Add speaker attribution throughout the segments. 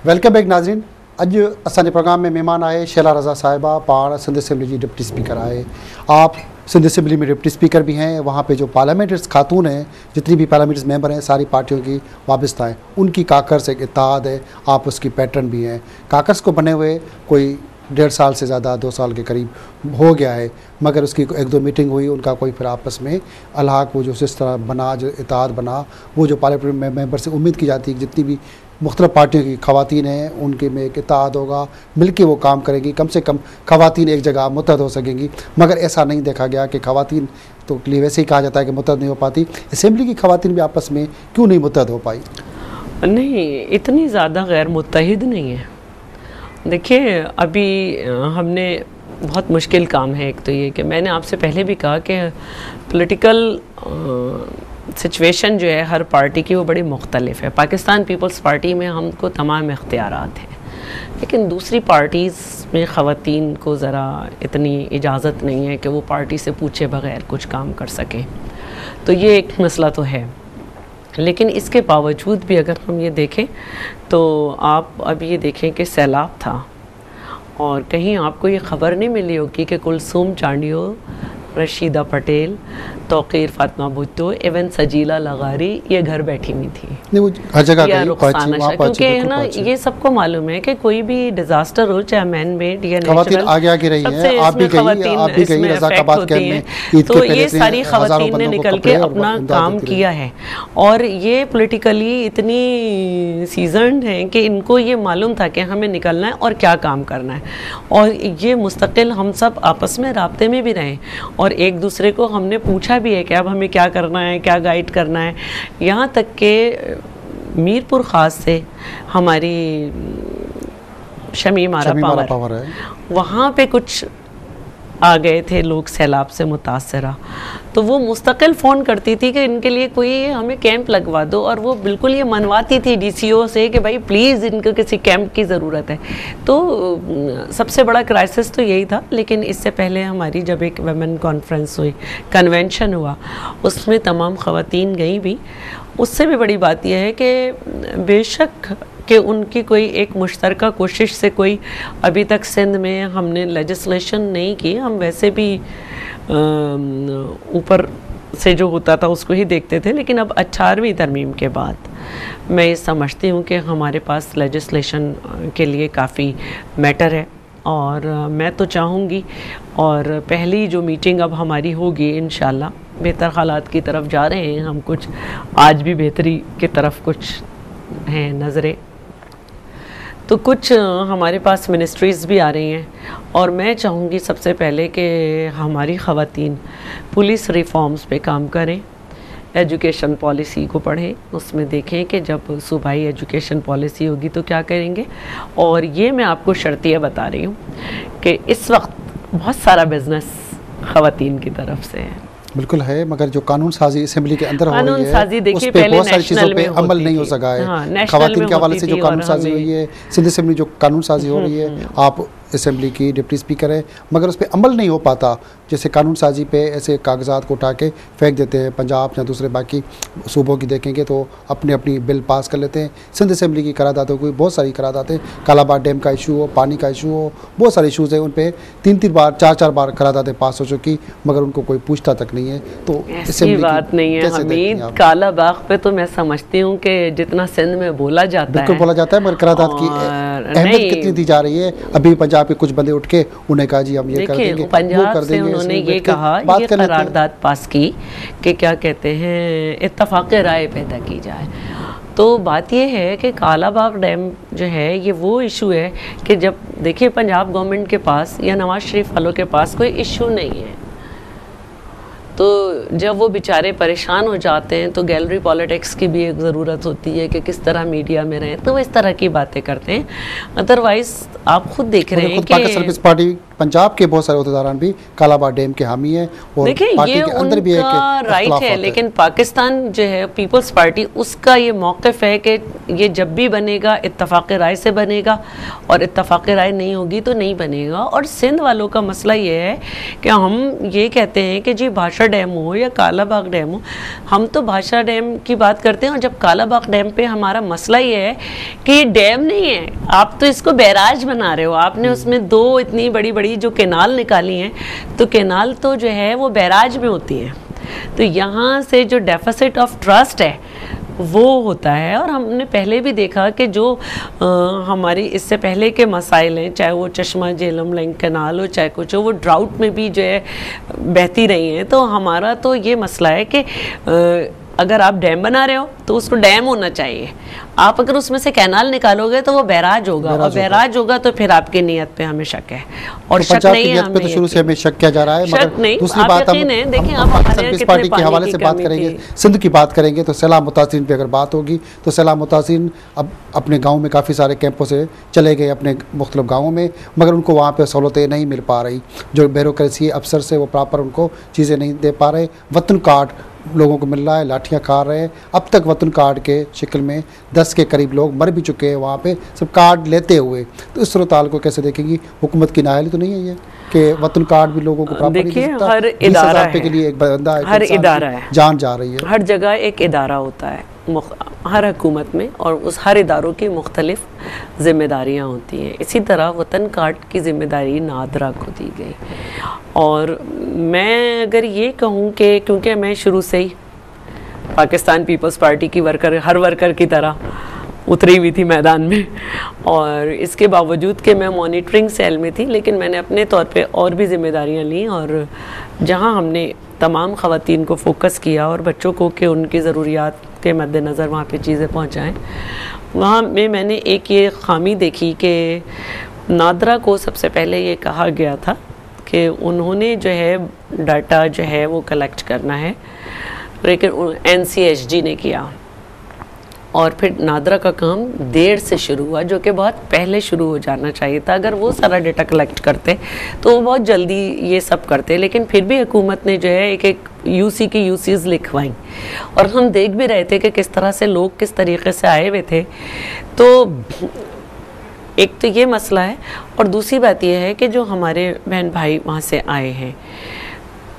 Speaker 1: Welcome back नाज़रीन। अज असांजे programme में मेहमान आए शेला रज़ा साहिबा पाण सिंध असेंबली जी डिप्टी स्पीकर आए। आप सिंध असेंबली में डिप्टी स्पीकर भी हैं, वहाँ पे जो पार्लियामेंट्स खातून हैं, जितनी भी पार्लियामेंट्स मेंबर हैं, सारी पार्टियों की वाबस्ता हैं। उनकी काकर्स एक इत्तेहाद है, आप उसकी पैटर्न भी हैं। काकर्स को बने हुए कोई 1.5 साल से ज़्यादा 2 साल के करीब हो गया है, मगर उसकी 1-2 मीटिंग हुई, उनका कोई फिर आपस में अलहाक वो जो जिस तरह बना, जो इत्तेहाद बना, वो जो पार्लियामेंट मेंबर से उम्मीद की जाती है कि जितनी भी मुख्तलिफ पार्टियों की ख़वातीन हैं उनके में एक इत्तेहाद होगा, मिलके वो काम करेंगी, कम से कम ख़वातीन एक जगह मुत्तहद हो सकेंगी। मगर ऐसा नहीं देखा गया कि ख़वातीन तो के लिए वैसे ही कहा जाता है कि मुत्तहद नहीं हो पाती, असेंबली की ख़वातीन भी आपस में क्यों नहीं मुत्तहद हो पाई?
Speaker 2: नहीं, इतनी ज़्यादा गैर मुत्तहिद नहीं है। देखिए, अभी हमने बहुत मुश्किल काम है। एक तो ये कि मैंने आपसे पहले भी कहा कि पॉलिटिकल सिचुएशन जो है हर पार्टी की वो बड़ी मुख्तलिफ है। पाकिस्तान पीपल्स पार्टी में हमको तमाम इख्तियारात हैं, लेकिन दूसरी पार्टीज़ में ख़वातीन को ज़रा इतनी इजाज़त नहीं है कि वो पार्टी से पूछे बग़ैर कुछ काम कर सकें। तो ये एक मसला तो है। लेकिन इसके बावजूद भी अगर हम ये देखें तो आप अब ये देखें कि सैलाब था और कहीं आपको ये ख़बर नहीं मिली होगी कि कुलसूम चांडियो, रशीदा पटेल, तौक़ीर फातिमा भुट्टो, इवन सजीला लगारी ये घर बैठी हुई थी।
Speaker 1: नहीं, वो हर जगह
Speaker 2: या रुखसाना शाह, क्योंकि है ना, ये सबको मालूम है कि कोई भी डिजास्टर हो, चाहे मैन मेड या नेचुरल,
Speaker 1: आगे रही हैं। आप भी गई रज़ाकाबाद कैंप में,
Speaker 2: तो ये सारी ख़वातीन ने निकल के अपना काम किया है। और ये पॉलिटिकली इतनी सीजन्ड हैं कि इनको ये मालूम था कि हमें निकलना है और क्या काम करना है, और ये मुस्तकिल हम सब आपस में राब्ते में भी रहें और एक दूसरे को हमने पूछा भी है कि अब हमें क्या करना है, क्या गाइड करना है। यहाँ तक कि मीरपुर ख़ास से हमारी शमीम आरा पावर है, वहाँ पे कुछ आ गए थे लोग सैलाब से मुतासरा, तो वो मुस्तकिल फ़ोन करती थी कि इनके लिए कोई हमें कैंप लगवा दो, और वो बिल्कुल ये मनवाती थी डीसीओ से कि भाई प्लीज़ इनको किसी कैंप की ज़रूरत है। तो सबसे बड़ा क्राइसिस तो यही था। लेकिन इससे पहले हमारी जब एक वुमेन कॉन्फ्रेंस हुई, कन्वेंशन हुआ, उसमें तमाम ख़वातीन गई भी। उससे भी बड़ी बात यह है कि बेशक कि उनकी कोई एक मुश्तरका कोशिश से कोई अभी तक सिंध में हमने लेजिस्लेशन नहीं की, हम वैसे भी ऊपर से जो होता था उसको ही देखते थे। लेकिन अब 18वीं तरमीम के बाद मैं ये समझती हूँ कि हमारे पास लेजिस्लेशन के लिए काफ़ी मैटर है, और मैं तो चाहूँगी, और पहली जो मीटिंग अब हमारी होगी इंशाल्लाह, बेहतर हालात की तरफ जा रहे हैं हम, कुछ आज भी बेहतरी की तरफ कुछ हैं नज़रें, तो कुछ हमारे पास मिनिस्ट्रीज़ भी आ रही हैं। और मैं चाहूँगी सबसे पहले कि हमारी ख़वातीन पुलिस रिफॉर्म्स पे काम करें, एजुकेशन पॉलिसी को पढ़ें, उसमें देखें कि जब सूबाई एजुकेशन पॉलिसी होगी तो क्या करेंगे। और ये मैं आपको शर्तियाँ बता रही हूँ कि इस वक्त बहुत सारा बिज़नेस ख़वातीन की तरफ से है।
Speaker 1: बिल्कुल है, मगर जो कानून साजी असेंबली के अंदर हो रही है उस पे
Speaker 2: पहले
Speaker 1: बहुत सारी चीज़ों पे अमल नहीं हो सका है।
Speaker 2: हाँ,
Speaker 1: ख़वातीन के हवाले से जो कानून साजी हुई है, सिंध असेंबली जो कानून साजी हो रही है, आप असेंबली की डिप्टी स्पीकर है, मगर उस पर अमल नहीं हो पाता। जैसे कानून साजी पे ऐसे कागजात को उठा के फेंक देते हैं। पंजाब या दूसरे बाकी सूबों की देखेंगे तो अपनी अपनी बिल पास कर लेते हैं। सिंध असेंबली की करारदादों की बहुत सारी करारदादें, कालाबाद डैम का इशू हो, पानी का इशू हो, बहुत सारे इशूज़ हैं, उन पर 3-3 बार 4-4 बार करारदादें पास हो चुकी, मगर उनको कोई पूछता तक नहीं है। तो
Speaker 2: ऐसी बात नहीं है हमीद, कालाबाग पे तो मैं समझती हूँ कि जितना सिंध में बोला जाता है,
Speaker 1: बिल्कुल बोला जाता है, मगर करारदाद की अहमियत कितनी दी जा रही है। अभी पंजाब के कुछ बंदे उठ के उन्हें कहा जी हम ये कर देंगे,
Speaker 2: पंजाब से उन्होंने ये कहा, ये करारदाद पास की कि क्या कहते हैं, इत्तफाक राय पैदा की जाए। तो बात ये है कि कालाबाग डैम जो है ये वो इशू है कि जब देखिए पंजाब गवर्नमेंट के पास या नवाज शरीफ वालों के पास कोई इशू नहीं है, तो जब वो बेचारे परेशान हो जाते हैं तो गैलरी पॉलिटिक्स की भी एक ज़रूरत होती है कि किस तरह मीडिया में रहें, तो वो इस तरह की बातें करते हैं। अदरवाइज़ आप खुद देख रहे हैं कि
Speaker 1: सर्विस पार्टी पंजाब के बहुत सारे अहदेदारान भी कालाबाग डैम के हामी हैं और
Speaker 2: देखिए
Speaker 1: पार्टी
Speaker 2: ये
Speaker 1: के अंदर भी
Speaker 2: उनका राइट है, लेकिन पाकिस्तान जो है पीपल्स पार्टी, उसका ये मौक़िफ़ है कि ये जब भी बनेगा इत्तफ़ाक़ राय से बनेगा और इत्तफ़ाक़ राय नहीं होगी तो नहीं बनेगा। और सिंध वालों का मसला ये है कि हम ये कहते हैं कि जी भाषा डैम हो या कालाबाग डैम हो, हम तो भाषा डैम की बात करते हैं, और जब कालाबाग डैम पे हमारा मसला ये है कि ये डैम नहीं है, आप तो इसको बैराज बना रहे हो। आपने उसमें 2 इतनी बड़ी बड़ी जो केनाल निकाली हैं, तो केनाल तो जो है वो बैराज में होती है। तो यहाँ से जो डेफिसिट ऑफ ट्रस्ट है वो होता है। और हमने पहले भी देखा कि जो हमारी इससे पहले के मसाइल हैं, चाहे वो चश्मा झेलम लिंक कैनाल हो, चाहे कुछ हो, वो ड्राउट में भी जो है बहती रही हैं। तो हमारा तो ये मसला है कि अगर आप डैम बना रहे हो तो उसको डैम होना चाहिए। आप अगर उसमें से कैनाल निकालोगे तो वो बैराज होगा, और बैराज होगा तो फिर आपकी नीयत पे हमें शक है। और
Speaker 1: तो
Speaker 2: शक नहीं है,
Speaker 1: पे तो शुरू से हमें शक किया जा रहा है,
Speaker 2: शक नहीं,
Speaker 1: दूसरी बात हम पाकिस्तान पीपल्स पार्टी के हवाले से बात करेंगे, सिंध की बात करेंगे तो सैलाब मुतासिरीन पे अगर बात होगी तो सैलाब मुतासिरीन अब अपने गाँव में काफ़ी सारे कैंपों से चले गए अपने मुख्तलिफ गाँवों में, मगर उनको वहाँ पर सहूलतें नहीं मिल पा रही। जो ब्यूरोक्रेसी अफसर से वो प्रॉपर उनको चीज़ें नहीं दे पा रहे। वतन कार्ड लोगों को मिल रहा है, लाठियाँ खा रहे हैं। अब तक वतन कार्ड के शक्ल में 10 के करीब लोग मर भी चुके हैं वहाँ पे सब कार्ड लेते हुए। तो इस सूरत को कैसे देखेंगी? हुकूमत की नाअहली तो नहीं है ये कि वतन कार्ड भी लोगों को प्राप्त नहीं दे सकता?
Speaker 2: हर इदारा है
Speaker 1: के लिए एक बंदा,
Speaker 2: हर इदारा है,
Speaker 1: जान जा रही है।
Speaker 2: हर जगह एक इदारा होता है हर हुकूमत में, और उस हर इदारों की मुख्तलिफ ज़िम्मेदारियाँ होती हैं। इसी तरह वतन कार्ड की ज़िम्मेदारी नादरा को दी गई। और मैं अगर ये कहूँ कि क्योंकि मैं शुरू से ही पाकिस्तान पीपल्स पार्टी की हर वर्कर की तरह उतरी हुई थी मैदान में, और इसके बावजूद कि मैं मॉनिटरिंग सेल में थी, लेकिन मैंने अपने तौर पे और भी ज़िम्मेदारियाँ लीं। और जहाँ हमने तमाम ख़वातीन को फोकस किया और बच्चों को कि उनकी ज़रूरियात के मद्देनज़र वहाँ पे चीज़ें पहुँचाएँ, वहाँ में मैंने एक ये ख़ामी देखी कि नादरा को सबसे पहले ये कहा गया था कि उन्होंने जो है डाटा जो है वो कलेक्ट करना है, लेकिन NCHG ने किया। और फिर नादरा का काम देर से शुरू हुआ, जो कि बहुत पहले शुरू हो जाना चाहिए था। अगर वो सारा डेटा कलेक्ट करते तो वो बहुत जल्दी ये सब करते, लेकिन फिर भी हुकूमत ने जो है एक एक यूसी की यूसीज़ लिखवाई। और हम देख भी रहे थे कि किस तरह से लोग किस तरीके से आए हुए थे। तो एक तो ये मसला है, और दूसरी बात यह है कि जो हमारे बहन भाई वहाँ से आए हैं,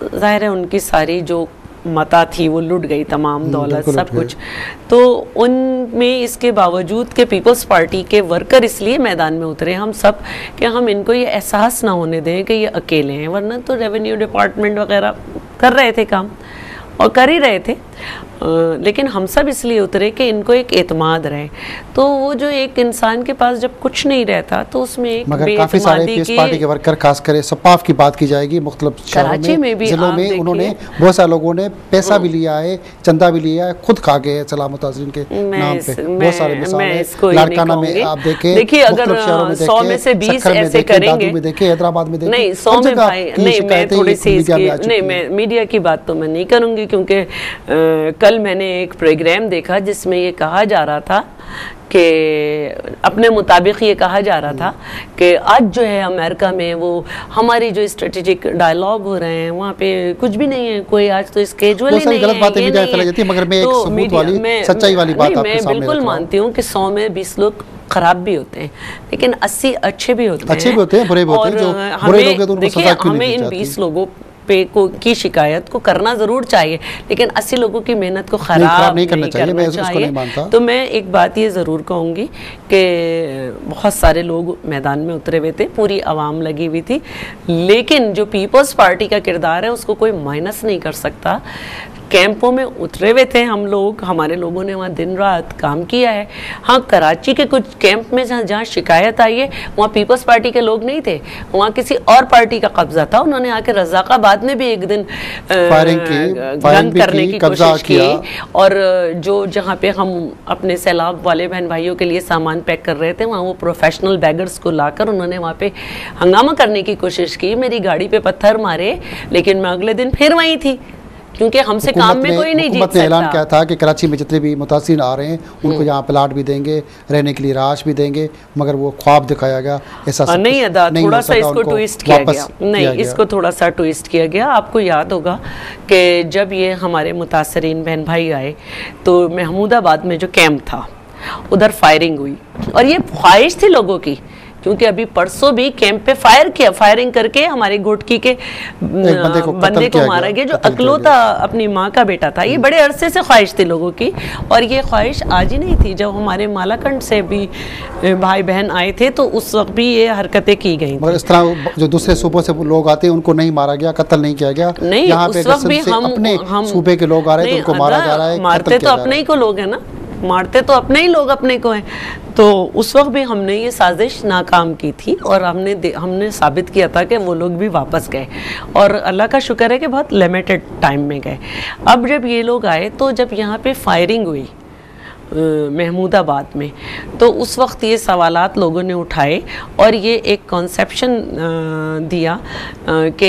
Speaker 2: ज़ाहिर है उनकी सारी जो मता थी वो लुट गई, तमाम दौलत सब कुछ। तो उनमें इसके बावजूद के पीपल्स पार्टी के वर्कर इसलिए मैदान में उतरे हम सब कि हम इनको ये एहसास ना होने दें कि ये अकेले हैं, वरना तो रेवेन्यू डिपार्टमेंट वगैरह कर रहे थे काम और कर ही रहे थे, लेकिन हम सब इसलिए उतरे कि इनको एक एतमाद रहे। तो वो जो एक इंसान के पास जब कुछ नहीं रहता तो उसमें एक
Speaker 1: मगर काफ़ी सारे पीपल्स पार्टी के वर्कर, खास कर सपाफ की बात की जाएगी, मुख्तलिफ शहरों में भी जिलों में उन्होंने बहुत सारे लोगों ने पैसा भी लिया है, चंदा भी लिया है, खुद खा गए सलाम मुतासिरीन के नाम पे। बहुत सारे मिसाल लाड़काना में आप देखें,
Speaker 2: देखिए अगर 100 में से 20 ऐसे करेंगे,
Speaker 1: हैदराबाद में देखें,
Speaker 2: नहीं 100 में भाई नहीं, मैं थोड़ी सी नहीं, मैं मीडिया की बात तो मैं नहीं करूँगी, क्योंकि कल मैंने एक प्रोग्राम देखा जिसमें ये कहा जा रहा था कि अपने मुताबिक ये कहा जा रहा था कि आज जो है अमेरिका में वो हमारी जो स्ट्रेटेजिक डायलॉग हो रहे हैं वहाँ पे कुछ भी नहीं है, कोई आज तो स्केजुअल ही नहीं है, गलत बातें मीडिया फैलाई जाती है। मगर मैं एक सबूत वाली सच्चाई वाली बात आपके सामने मैं बिल्कुल मानती हूँ कि 100 में 20 लोग खराब भी होते हैं, लेकिन 80 अच्छे भी होते हैं, बुरे भी होते हैं। जो बुरे लोग हैं तो उनको सजा क्यों नहीं दी जाती? हमें इन 20 लोगों की शिकायत को करना ज़रूर चाहिए, लेकिन 80 लोगों की मेहनत को ख़राब नहीं करना चाहिए। मैं उसको नहीं मानता। तो मैं एक बात ये ज़रूर कहूँगी कि बहुत सारे लोग मैदान में उतरे हुए थे, पूरी आवाम लगी हुई थी, लेकिन जो पीपल्स पार्टी का किरदार है उसको कोई माइनस नहीं कर सकता। कैंपों में उतरे हुए थे हम लोग, हमारे लोगों ने वहाँ दिन रात काम किया है। हाँ, कराची के कुछ कैंप में जहाँ शिकायत आई है वहाँ पीपल्स पार्टी के लोग नहीं थे, वहाँ किसी और पार्टी का कब्जा था। उन्होंने आके रज़ाकाबाद में भी एक दिन गन करने की कोशिश की, और जो जहाँ पे हम अपने सैलाब वाले बहन भाइयों के लिए सामान पैक कर रहे थे वहाँ वो प्रोफेशनल बैगर्स को लाकर उन्होंने वहाँ पे हंगामा करने की कोशिश की, मेरी गाड़ी पे पत्थर मारे, लेकिन मैं अगले दिन फिर वहीं थी क्योंकि हमसे काम में कोई नहीं जीत
Speaker 1: हुकूमत ने ऐलान किया
Speaker 2: सकता।
Speaker 1: था कि कराची में जितने भी मुतासिर आ रहे हैं उनको यहाँ प्लाट भी देंगे, रहने के लिए राश भी देंगे, मगर वो ख्वाब दिखाया गया, ऐसा सब
Speaker 2: नहीं
Speaker 1: कुछ
Speaker 2: अदा,
Speaker 1: नहीं
Speaker 2: थोड़ा
Speaker 1: हो
Speaker 2: सा
Speaker 1: सका,
Speaker 2: इसको
Speaker 1: उनको
Speaker 2: ट्विस्ट किया
Speaker 1: वापस
Speaker 2: गया।
Speaker 1: किया
Speaker 2: नहीं,
Speaker 1: गया।
Speaker 2: इसको थोड़ा सा ट्विस्ट किया गया। आपको याद होगा कि जब ये हमारे मुतासरीन बहन भाई आए तो महमूदाबाद में जो कैंप था उधर फायरिंग हुई, और ये ख्वाहिश थी लोगों की, क्योंकि अभी परसों भी कैंप पे फायरिंग करके हमारे घोटकी के बंदे को मारा गया, जो अकलौता अपनी माँ का बेटा था। ये बड़े अरसे से ख्वाहिश थी लोगों की, और ये ख्वाहिश आज ही नहीं थी। जब हमारे मालाकंड से भी भाई बहन आए थे तो उस वक्त भी ये हरकतें की गई।
Speaker 1: मगर इस तरह जो दूसरे सूबों से लोग आते हैं उनको नहीं मारा गया, कत्ल नहीं किया गया।
Speaker 2: नहीं,
Speaker 1: यहाँ पे
Speaker 2: उस वक्त भी
Speaker 1: अपने सूबे के लोग आ रहे हैं तो उनको मारा जा रहा है।
Speaker 2: मारते तो अपने ही को लोग हैं ना, मारते तो अपने ही लोग अपने को हैं। तो उस वक्त भी हमने ये साजिश नाकाम की थी, और हमने साबित किया था कि वो लोग भी वापस गए, और अल्लाह का शुक्र है कि बहुत लिमिटेड टाइम में गए। अब जब ये लोग आए तो जब यहाँ पे फायरिंग हुई महमूदाबाद में, तो उस वक्त ये सवालात लोगों ने उठाए, और ये एक कॉन्सेप्शन दिया कि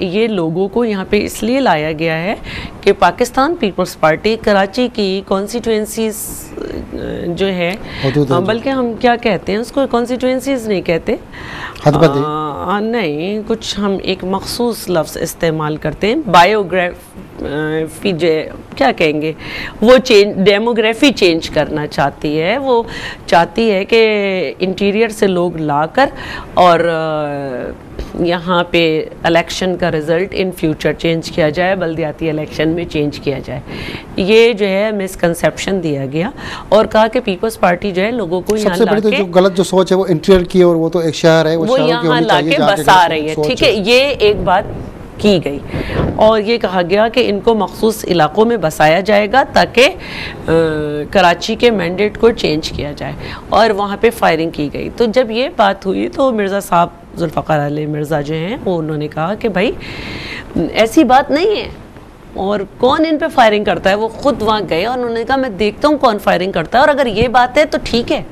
Speaker 2: ये लोगों को यहाँ पे इसलिए लाया गया है कि पाकिस्तान पीपल्स पार्टी कराची की कॉन्स्टिट्यूंसीज जो है, बल्कि हम क्या कहते हैं उसको, कॉन्स्टिट्यूंसीज नहीं कहते, नहीं, कुछ हम एक मखसूस लफ्ज़ इस्तेमाल करते हैं, बायोग्राफी जो क्या कहेंगे, वो डेमोग्राफी चेंज करना चाहती है। वो चाहती है कि इंटीरियर से लोग लाकर और यहाँ पे इलेक्शन का रिज़ल्ट इन फ्यूचर चेंज किया जाए, बल्दियाती इलेक्शन में चेंज किया जाए। ये जो है मिसकंसेप्शन दिया गया, और कहा कि पीपल्स पार्टी जो है लोगों को यहाँ
Speaker 1: सबसे बड़ी तो जो गलत जो सोच है वो इंटीरियर की, और वो तो एक शहर है, वो
Speaker 2: यहाँ लाके बसा रही है। ठीक है, ये एक बात की गई, और ये कहा गया कि इनको मखसूस इलाकों में बसाया जाएगा ताकि कराची के मैंडेट को चेंज किया जाए, और वहाँ पे फायरिंग की गई। तो जब ये बात हुई तो मिर्ज़ा साहब जुल्फ़िकार अली मिर्ज़ा जो हैं वो उन्होंने कहा कि भाई ऐसी बात नहीं है, और कौन इन पे फायरिंग करता है। वो खुद वहाँ गए और उन्होंने कहा मैं देखता हूँ कौन फायरिंग करता है, और अगर ये बात है तो ठीक है,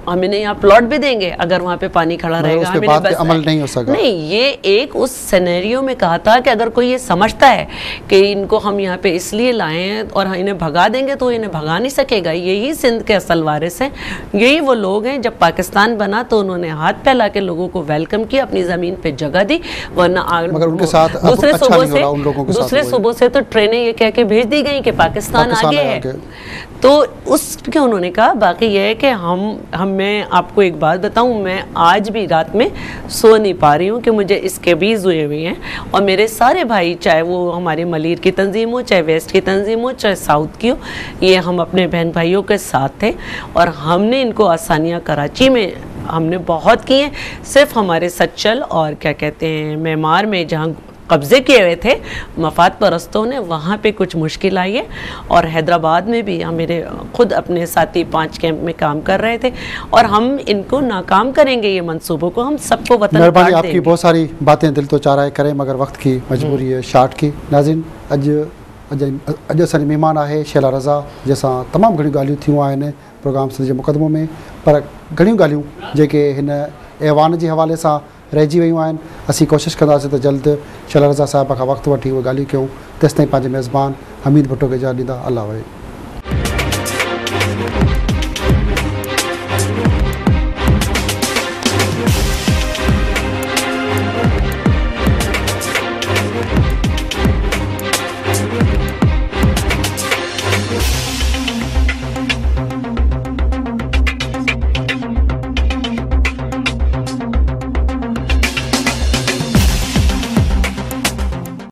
Speaker 2: हम इन्हें यहाँ प्लॉट भी देंगे अगर वहाँ पे पानी खड़ा रहेगा, हमें बस
Speaker 1: अमल नहीं हो सका।
Speaker 2: नहीं, ये एक उस सिनेरियो में कहा था कि अगर कोई ये समझता है कि इनको हम यहाँ पे इसलिए लाए हैं और इन्हें भगा देंगे तो इन्हें भगा नहीं सकेगा। यही सिंध के असल वारिस हैं, यही वो लोग हैं। जब पाकिस्तान बना तो उन्होंने हाथ फैला के लोगों को वेलकम किया, अपनी ज़मीन पर जगह दी, वरना
Speaker 1: उनके साथ
Speaker 2: दूसरे सूबों से तो ट्रेनें ये कह के भेज दी गई कि पाकिस्तान आगे है। तो उसके उन्होंने कहा, बाकी यह है कि मैं आपको एक बात बताऊं, मैं आज भी रात में सो नहीं पा रही हूं कि मुझे इसके बीज हुए हुए हैं, और मेरे सारे भाई, चाहे वो हमारे मलीर की तंजीम हो, चाहे वेस्ट की तंजीम हो, चाहे साउथ की हो, ये हम अपने बहन भाइयों के साथ थे, और हमने इनको आसानियाँ कराची में हमने बहुत की हैं। सिर्फ हमारे सच्चल और क्या कहते हैं मेमार में जहाँ कब्ज़े किए हुए थे मफाद परस्तों ने, वहाँ पे कुछ मुश्किल आई है, और हैदराबाद में भी हम मेरे खुद अपने साथी 5 कैंप में काम कर रहे थे, और हम इनको नाकाम करेंगे ये मंसूबों को, हम सबको वतन बांट देंगे।
Speaker 1: आपकी बहुत सारी बातें दिल तो चाह रहा है करें, मगर वक्त की मजबूरी है शार्ट की। नाज़रीन, अज असांजी महिमान आहे शेला रज़ा, जैसा तमाम घणी ॻाल्हियूं थियूं आहिनि प्रोग्राम जे मुक़दमो में, पर घणियूं ॻाल्हियूं जेके हिन ऐवान जे हवाले सां रहिजी वियूं आहिनि। असीं कोशिशि कंदासीं त जल्द शेला रज़ा साहिब खां वक़्तु वठी उहे ॻाल्हियूं कयूं। तेसिताईं पंहिंजे मेज़बान हमीद भुट्टो खे इजाज़त ॾींदा। अल्लाह वफ़े।